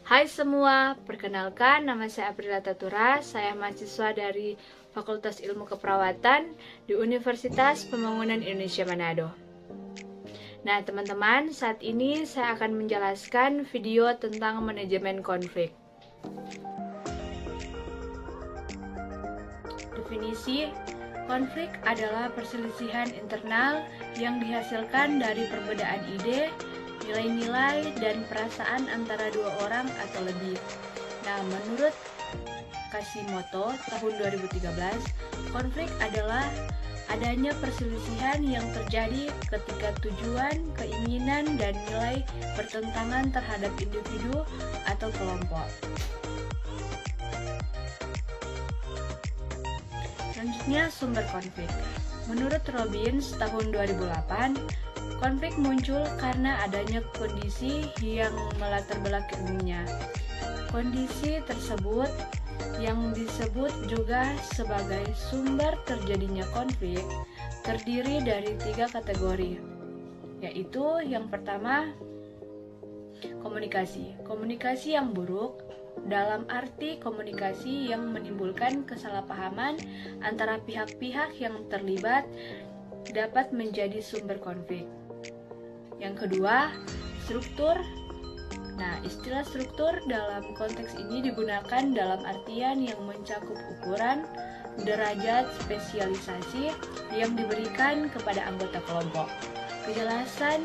Hai semua, perkenalkan nama saya Aprila Tatura, saya mahasiswa dari Fakultas Ilmu Keperawatan di Universitas Pembangunan Indonesia Manado. Nah teman-teman, saat ini saya akan menjelaskan video tentang manajemen konflik. Definisi konflik adalah perselisihan internal yang dihasilkan dari perbedaan ide, nilai-nilai, dan perasaan antara dua orang atau lebih. Nah, menurut Kashimoto tahun 2013, konflik adalah adanya perselisihan yang terjadi ketika tujuan, keinginan, dan nilai bertentangan terhadap individu atau kelompok. Selanjutnya, sumber konflik. Menurut Robbins tahun 2008, konflik muncul karena adanya kondisi yang melatar belakanginya. Kondisi tersebut yang disebut juga sebagai sumber terjadinya konflik terdiri dari 3 kategori, yaitu yang pertama, komunikasi. Komunikasi yang buruk dalam arti komunikasi yang menimbulkan kesalahpahaman antara pihak-pihak yang terlibat dapat menjadi sumber konflik. Yang kedua, struktur. Nah, istilah struktur dalam konteks ini digunakan dalam artian yang mencakup ukuran, derajat spesialisasi yang diberikan kepada anggota kelompok, kejelasan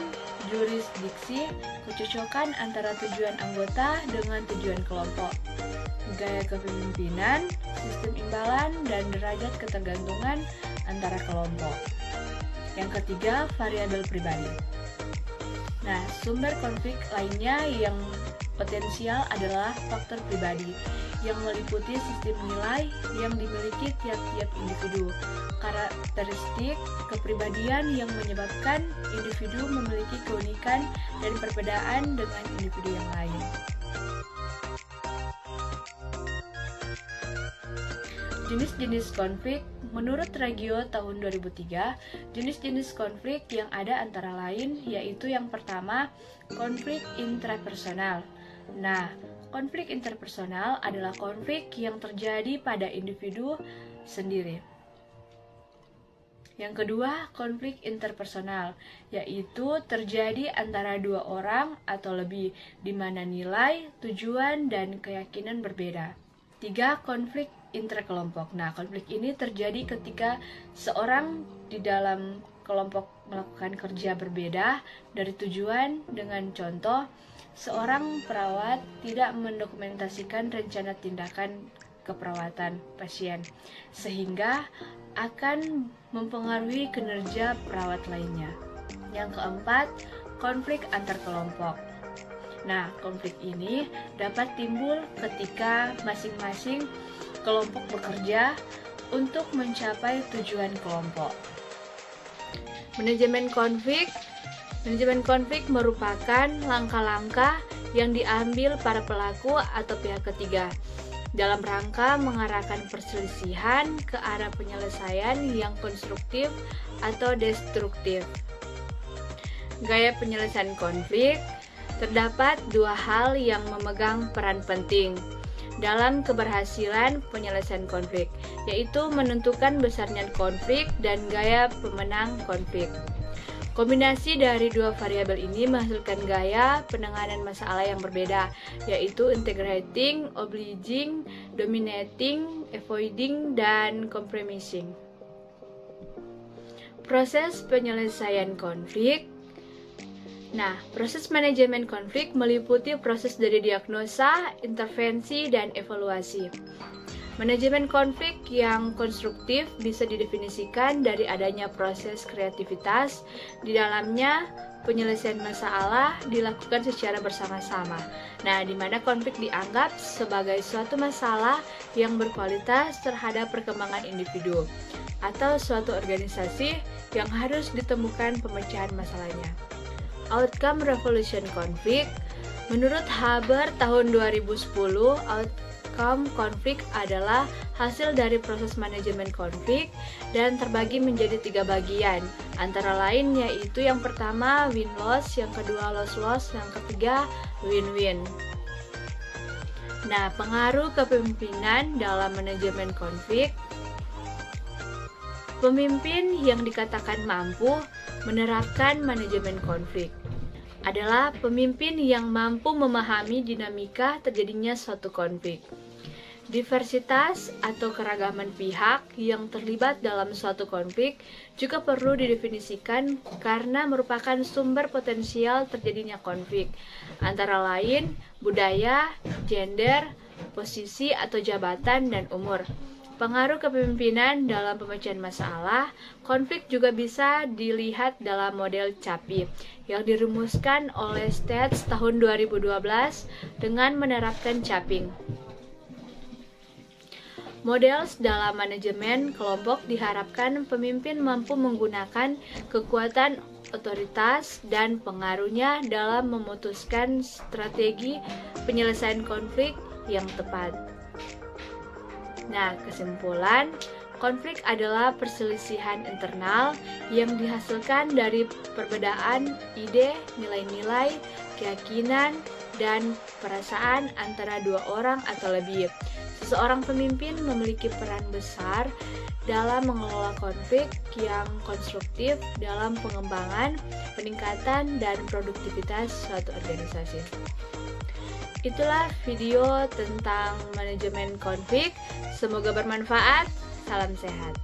jurisdiksi, kecocokan antara tujuan anggota dengan tujuan kelompok, gaya kepemimpinan, sistem imbalan, dan derajat ketergantungan antara kelompok. Yang ketiga, variabel pribadi. Nah, sumber konflik lainnya yang potensial adalah faktor pribadi yang meliputi sistem nilai yang dimiliki tiap-tiap individu, karakteristik kepribadian yang menyebabkan individu memiliki keunikan dan perbedaan dengan individu yang lain. Jenis-jenis konflik. Menurut Reggio tahun 2003, jenis-jenis konflik yang ada antara lain yaitu yang pertama, konflik intrapersonal. Nah, konflik interpersonal adalah konflik yang terjadi pada individu sendiri. Yang kedua, konflik interpersonal, yaitu terjadi antara dua orang atau lebih, di mana nilai, tujuan, dan keyakinan berbeda. 3. Konflik intrakelompok. Nah, konflik ini terjadi ketika seorang di dalam kelompok melakukan kerja berbeda dari tujuan. Dengan contoh, seorang perawat tidak mendokumentasikan rencana tindakan keperawatan pasien, sehingga akan mempengaruhi kinerja perawat lainnya. Yang keempat, konflik antar kelompok. Nah, konflik ini dapat timbul ketika masing-masing kelompok bekerja untuk mencapai tujuan kelompok. Manajemen konflik merupakan langkah-langkah yang diambil para pelaku atau pihak ketiga dalam rangka mengarahkan perselisihan ke arah penyelesaian yang konstruktif atau destruktif. Gaya penyelesaian konflik. Terdapat 2 hal yang memegang peran penting dalam keberhasilan penyelesaian konflik, yaitu menentukan besarnya konflik dan gaya pemenang konflik. Kombinasi dari 2 variabel ini menghasilkan gaya penanganan masalah yang berbeda, yaitu integrating, obliging, dominating, avoiding, dan compromising. Proses penyelesaian konflik. Nah, proses manajemen konflik meliputi proses dari diagnosa, intervensi, dan evaluasi. Manajemen konflik yang konstruktif bisa didefinisikan dari adanya proses kreativitas, di dalamnya penyelesaian masalah dilakukan secara bersama-sama. Nah, di mana konflik dianggap sebagai suatu masalah yang berkualitas terhadap perkembangan individu atau suatu organisasi yang harus ditemukan pemecahan masalahnya. Outcome Resolution Conflict. Menurut Haber tahun 2010, outcome konflik adalah hasil dari proses manajemen konflik dan terbagi menjadi 3 bagian, antara lain yaitu yang pertama win-loss, yang kedua loss-loss, yang ketiga win-win. Nah, pengaruh kepemimpinan dalam manajemen konflik. Pemimpin yang dikatakan mampu menerapkan manajemen konflik adalah pemimpin yang mampu memahami dinamika terjadinya suatu konflik. Diversitas atau keragaman pihak yang terlibat dalam suatu konflik juga perlu didefinisikan karena merupakan sumber potensial terjadinya konflik, antara lain budaya, gender, posisi atau jabatan, dan umur. Pengaruh kepemimpinan dalam pemecahan masalah konflik juga bisa dilihat dalam model CAPI yang dirumuskan oleh Stats tahun 2012 dengan menerapkan capping. Model dalam manajemen kelompok diharapkan pemimpin mampu menggunakan kekuatan otoritas dan pengaruhnya dalam memutuskan strategi penyelesaian konflik yang tepat. Nah, kesimpulan, konflik adalah perselisihan internal yang dihasilkan dari perbedaan ide, nilai-nilai, keyakinan, dan perasaan antara dua orang atau lebih. Seseorang pemimpin memiliki peran besar dalam mengelola konflik yang konstruktif dalam pengembangan, peningkatan, dan produktivitas suatu organisasi. Itulah video tentang manajemen konflik. Semoga bermanfaat. Salam sehat.